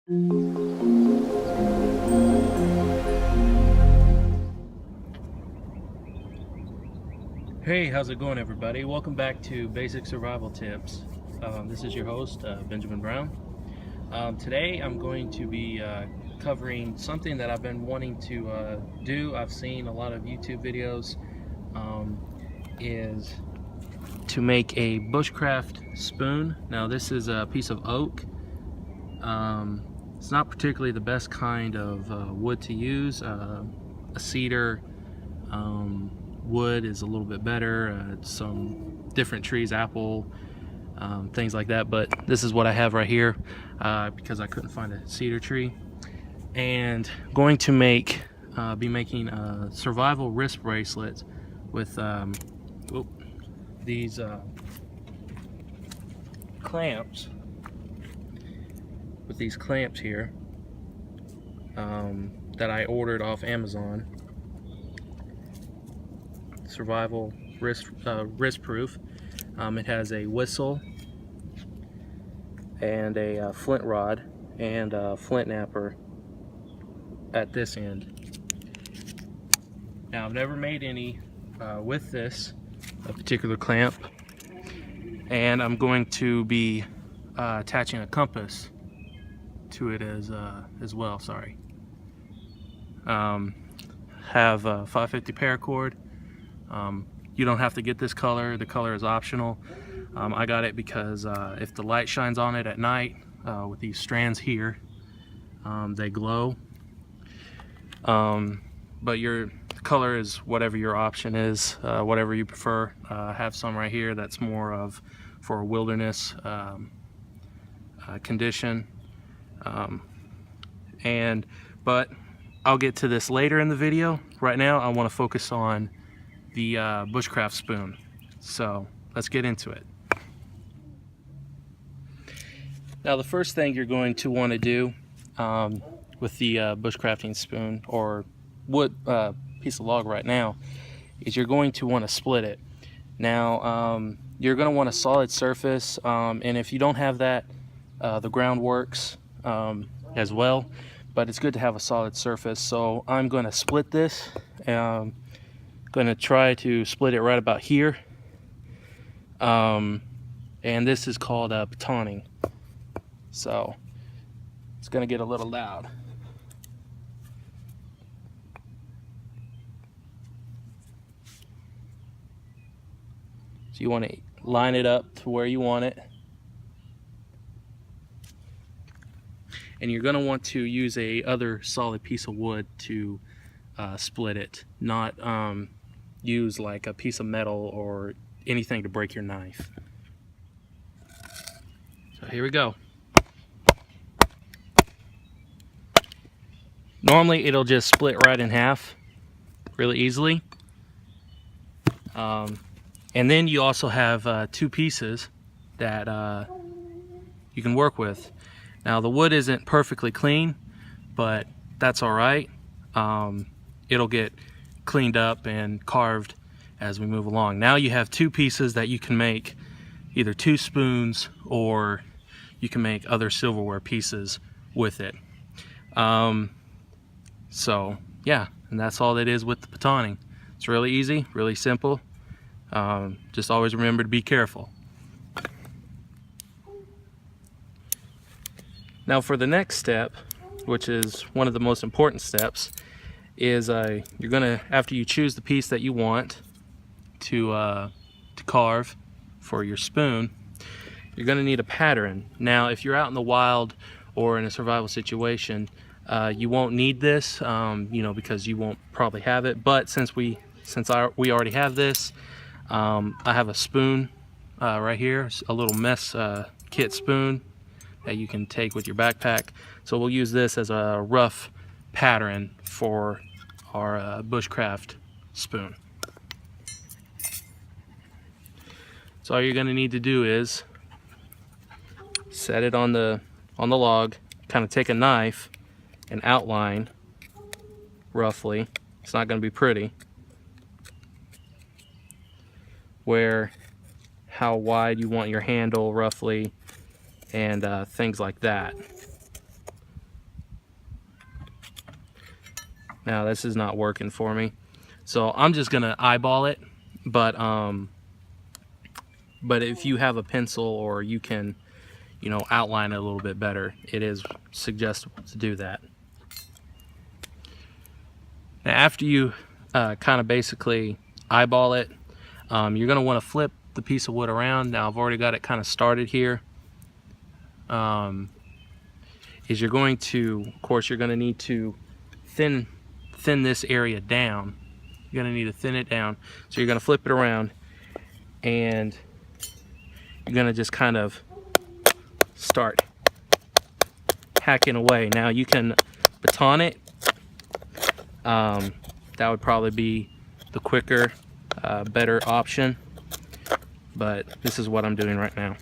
Hey, how's it going, everybody? Welcome back to Basic Survival Tips. This is your host, Benjamin Brown. Today I'm going to be covering something that I've been wanting to do. I've seen a lot of YouTube videos, is to make a bushcraft spoon. Now this is a piece of oak. It's not particularly the best kind of wood to use. A cedar wood is a little bit better. Some different trees, apple, things like that, but this is what I have right here because I couldn't find a cedar tree. And going to be making a survival wrist bracelet with these clamps. With these clamps here that I ordered off Amazon. Survival wrist proof. It has a whistle and a flint rod and a flint napper at this end. Now I've never made any with this particular clamp, and I'm going to be attaching a compass to it as well. Sorry. Have a 550 paracord. You don't have to get this color. The color is optional. I got it because if the light shines on it at night with these strands here, they glow. But your color is whatever your option is, whatever you prefer. I have some right here that's more of for a wilderness condition. But I'll get to this later in the video. Right now I want to focus on the bushcraft spoon. So let's get into it. Now the first thing you're going to want to do with the bushcrafting spoon or wood piece of log right now is you're going to want to split it. Now you're going to want a solid surface, and if you don't have that, the ground works as well, but it's good to have a solid surface. So I'm going to split this. Going to try to split it right about here, and this is called batoning. So it's going to get a little loud. So you want to line it up to where you want it. And you're going to want to use a other solid piece of wood to split it, not use like a piece of metal or anything to break your knife. So here we go. Normally it'll just split right in half really easily. And then you also have two pieces that you can work with. Now the wood isn't perfectly clean, but that's all right. It'll get cleaned up and carved as we move along. Now you have two pieces that you can make either two spoons, or you can make other silverware pieces with it. So yeah, and that's all it is with the batoning. It's really easy, really simple. Just always remember to be careful. Now for the next step, which is one of the most important steps, is you're gonna, after you choose the piece that you want to carve for your spoon, you're gonna need a pattern. Now if you're out in the wild or in a survival situation, you won't need this, you know, because you won't probably have it. But since we already have this, I have a spoon right here, a little mess kit spoon that you can take with your backpack. So we'll use this as a rough pattern for our bushcraft spoon. So all you're going to need to do is set it on the log, kind of take a knife and outline roughly. It's not going to be pretty, where how wide you want your handle roughly, and things like that. Now this is not working for me, so I'm just gonna eyeball it. But if you have a pencil, or you can, you know, outline it a little bit better, it is suggestible to do that. Now after you kind of basically eyeball it, you're going to want to flip the piece of wood around. Now I've already got it kind of started here. Is you're going to, of course, you're going to need to thin this area down. You're going to need to thin it down. So you're going to flip it around, and you're going to just kind of start hacking away. Now you can baton it. That would probably be the quicker, better option, but this is what I'm doing right now.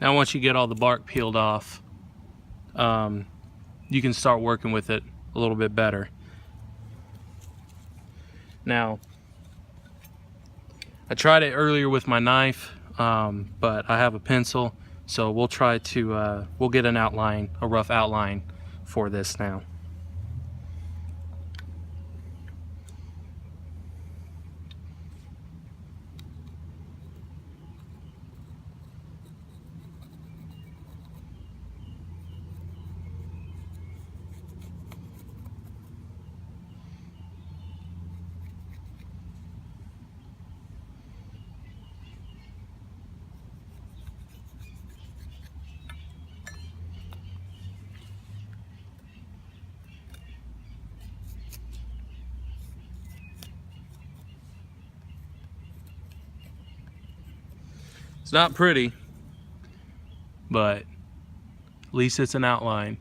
Now once you get all the bark peeled off, you can start working with it a little bit better. Now, I tried it earlier with my knife, but I have a pencil, so we'll try to, we'll get an outline, a rough outline for this now. It's not pretty, but at least it's an outline.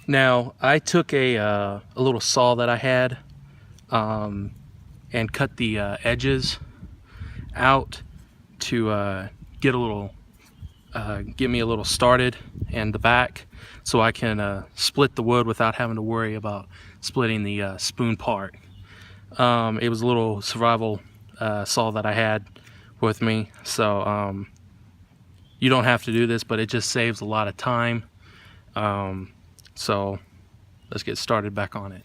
Now I took a little saw that I had and cut the edges out to get me a little started in the back, so I can split the wood without having to worry about splitting the spoon part. It was a little survival saw that I had with me, so you don't have to do this, but it just saves a lot of time. So let's get started back on it.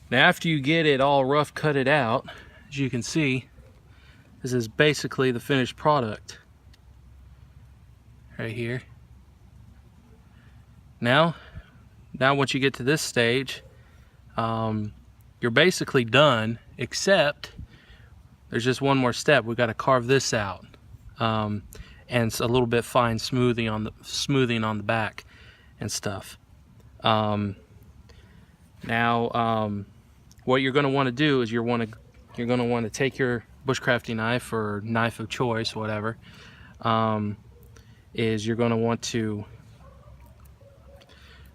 Now after you get it all rough cutted out, as you can see, this is basically the finished product right here. Now once you get to this stage, you're basically done, except there's just one more step. We've got to carve this out, and it's a little bit fine smoothing on the back and stuff. Now what you're going to want to do is you're going to want to take your bushcrafting knife or knife of choice, whatever, is you're going to want to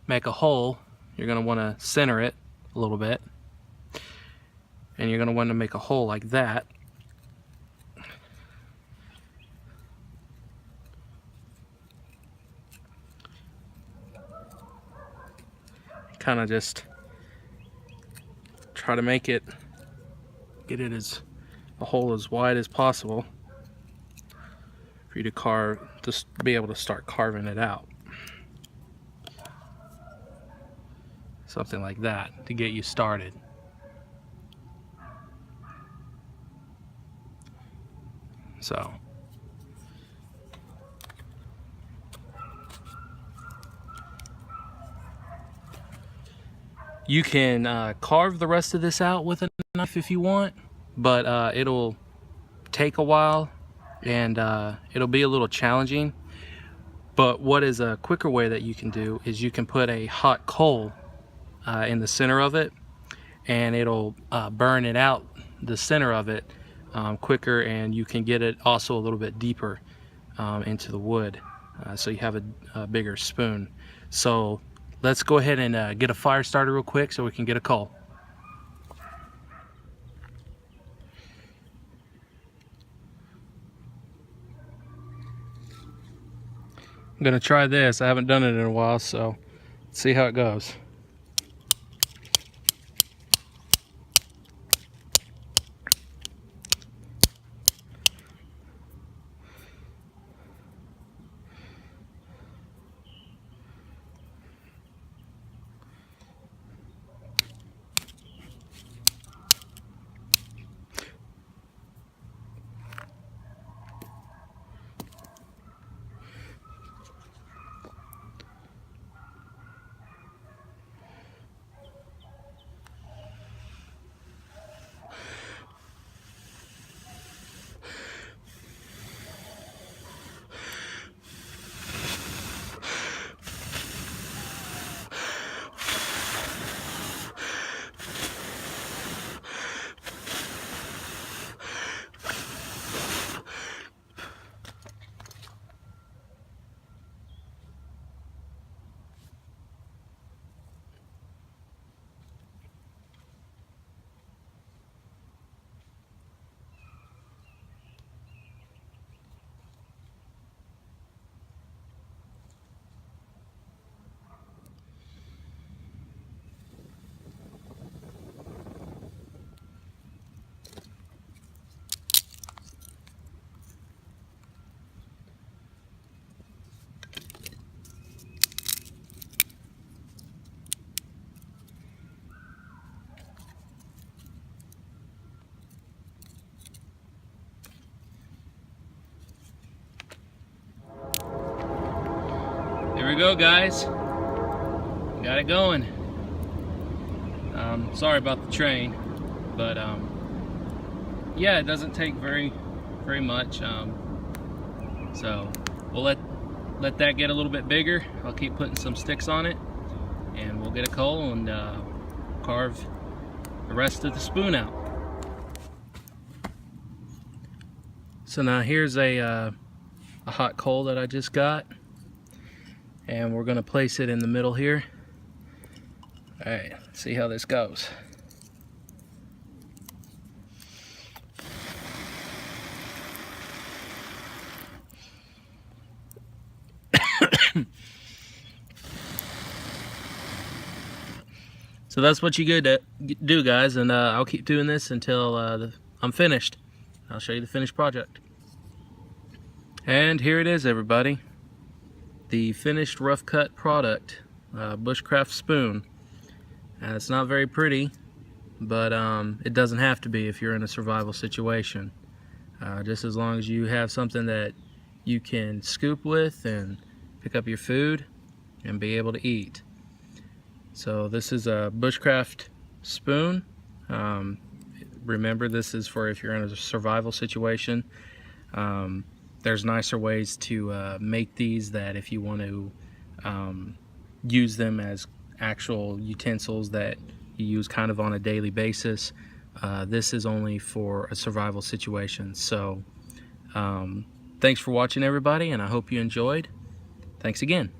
make a hole. You're going to want to center it a little bit, and you're going to want to make a hole like that. kind of just try to make it, get it as a hole as wide as possible for you to carve, just be able to start carving it out. Something like that to get you started. So you can carve the rest of this out with a knife if you want, but it'll take a while and it'll be a little challenging. But what is a quicker way that you can do is you can put a hot coal in the center of it, and it'll burn it out the center of it quicker, and you can get it also a little bit deeper into the wood, so you have a bigger spoon. So let's go ahead and get a fire started real quick so we can get a coal. I'm gonna try this. I haven't done it in a while, so let's see how it goes. There we go, guys. Got it going. Sorry about the train, but yeah, it doesn't take very much. So we'll let that get a little bit bigger. I'll keep putting some sticks on it, and we'll get a coal and carve the rest of the spoon out. So now here's a hot coal that I just got, and we're gonna place it in the middle here. All right, let's see how this goes. So that's what you good to do, guys, and I'll keep doing this until I'm finished. I'll show you the finished project. And here it is, everybody. The finished rough cut product, Bushcraft spoon. It's not very pretty, but it doesn't have to be if you're in a survival situation. Just as long as you have something that you can scoop with and pick up your food and be able to eat. So this is a Bushcraft spoon. Remember, this is for if you're in a survival situation. There's nicer ways to make these, that if you want to use them as actual utensils that you use kind of on a daily basis. This is only for a survival situation. So thanks for watching, everybody, and I hope you enjoyed. Thanks again.